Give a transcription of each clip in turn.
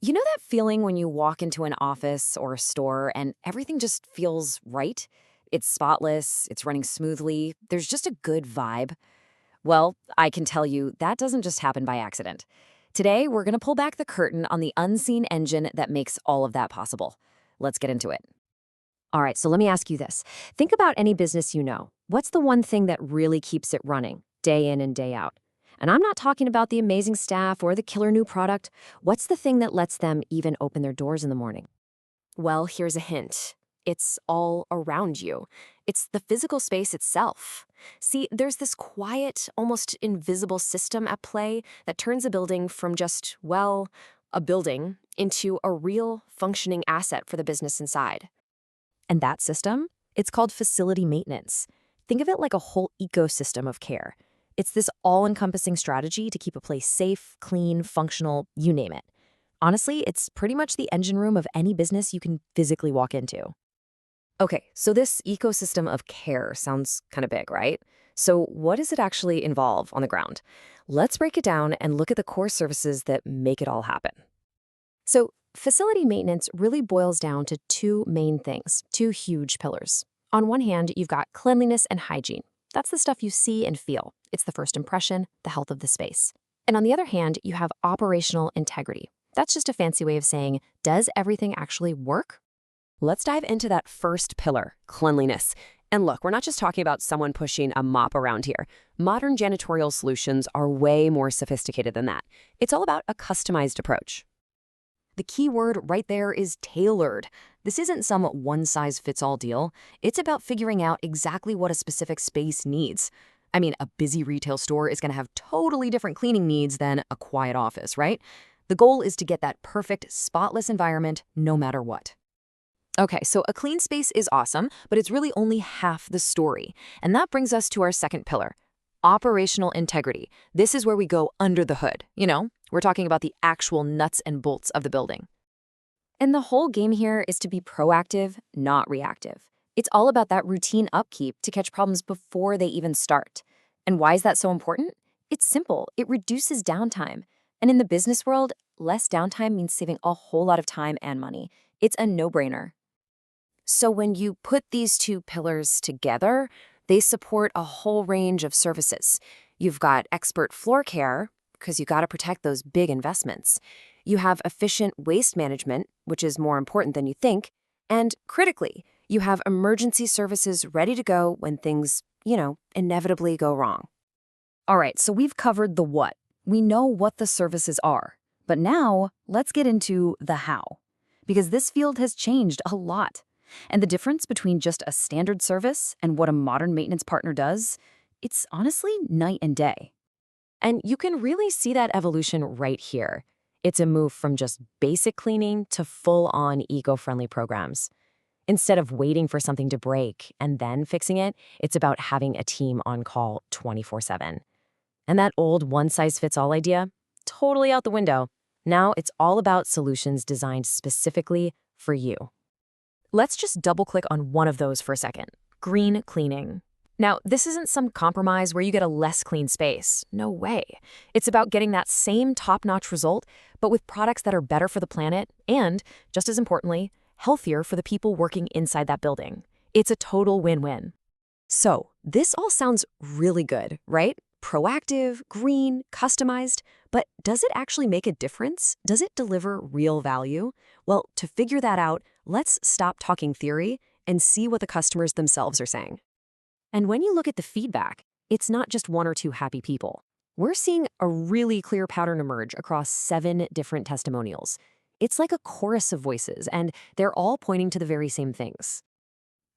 You know that feeling when you walk into an office or a store and everything just feels right? It's spotless, it's running smoothly, there's just a good vibe. Well, I can tell you that doesn't just happen by accident. Today, we're going to pull back the curtain on the unseen engine that makes all of that possible. Let's get into it. All right, so let me ask you this. Think about any business you know. What's the one thing that really keeps it running, day in and day out? And I'm not talking about the amazing staff or the killer new product. What's the thing that lets them even open their doors in the morning? Well, here's a hint. It's all around you. It's the physical space itself. See, there's this quiet, almost invisible system at play that turns a building from just, well, a building into a real functioning asset for the business inside. And that system? It's called facility maintenance. Think of it like a whole ecosystem of care. It's this all-encompassing strategy to keep a place safe, clean, functional, you name it. Honestly, it's pretty much the engine room of any business you can physically walk into. Okay, so this ecosystem of care sounds kind of big, right? So what does it actually involve on the ground? Let's break it down and look at the core services that make it all happen. So, facility maintenance really boils down to two main things, two huge pillars. On one hand, you've got cleanliness and hygiene. That's the stuff you see and feel. It's the first impression, the health of the space. And on the other hand, you have operational integrity. That's just a fancy way of saying, does everything actually work? Let's dive into that first pillar, cleanliness. And look, we're not just talking about someone pushing a mop around here. Modern janitorial solutions are way more sophisticated than that. It's all about a customized approach. The key word right there is tailored. This isn't some one-size-fits-all deal. It's about figuring out exactly what a specific space needs. I mean, a busy retail store is going to have totally different cleaning needs than a quiet office, right? The goal is to get that perfect, spotless environment no matter what. Okay, so a clean space is awesome, but it's really only half the story. And that brings us to our second pillar, operational integrity. This is where we go under the hood. We're talking about the actual nuts and bolts of the building. And the whole game here is to be proactive, not reactive. It's all about that routine upkeep to catch problems before they even start. And why is that so important? It's simple. It reduces downtime. And in the business world, less downtime means saving a whole lot of time and money. It's a no-brainer. So when you put these two pillars together, they support a whole range of services. You've got expert floor care, because you got to protect those big investments. You have efficient waste management, which is more important than you think. And critically, you have emergency services ready to go when things, inevitably go wrong. All right, so we've covered the what. We know what the services are. But now, let's get into the how. Because this field has changed a lot. And the difference between just a standard service and what a modern maintenance partner does, it's honestly night and day. And you can really see that evolution right here. It's a move from just basic cleaning to full-on eco-friendly programs. Instead of waiting for something to break and then fixing it, it's about having a team on call 24/7. And that old one-size-fits-all idea, totally out the window. Now it's all about solutions designed specifically for you. Let's just double-click on one of those for a second. Green cleaning. Now, this isn't some compromise where you get a less clean space. No way. It's about getting that same top-notch result, but with products that are better for the planet and, just as importantly, healthier for the people working inside that building. It's a total win-win. So, this all sounds really good, right? Proactive, green, customized, but does it actually make a difference? Does it deliver real value? Well, to figure that out, let's stop talking theory and see what the customers themselves are saying. And when you look at the feedback, it's not just one or two happy people. We're seeing a really clear pattern emerge across 7 different testimonials. It's like a chorus of voices, and they're all pointing to the very same things.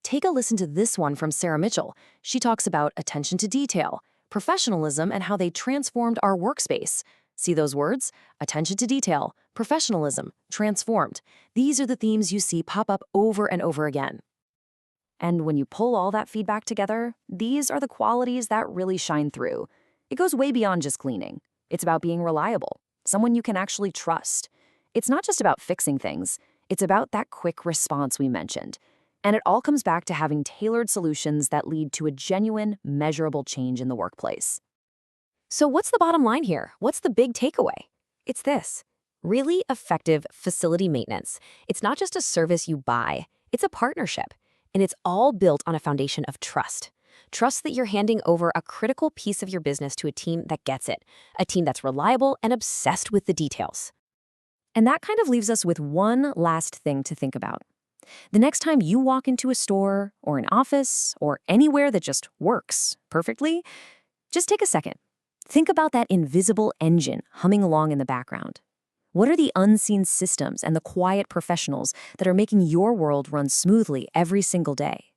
Take a listen to this one from Sarah Mitchell. She talks about attention to detail, professionalism, and how they transformed our workspace. See those words? Attention to detail, professionalism, transformed. These are the themes you see pop up over and over again. And when you pull all that feedback together, these are the qualities that really shine through. It goes way beyond just cleaning. It's about being reliable, someone you can actually trust. It's not just about fixing things. It's about that quick response we mentioned. And it all comes back to having tailored solutions that lead to a genuine, measurable change in the workplace. So what's the bottom line here? What's the big takeaway? It's this. Really effective facility maintenance. It's not just a service you buy, it's a partnership. And it's all built on a foundation of trust. Trust that you're handing over a critical piece of your business to a team that gets it, a team that's reliable and obsessed with the details. And that kind of leaves us with one last thing to think about. The next time you walk into a store or an office or anywhere that just works perfectly, just take a second. Think about that invisible engine humming along in the background. What are the unseen systems and the quiet professionals that are making your world run smoothly every single day?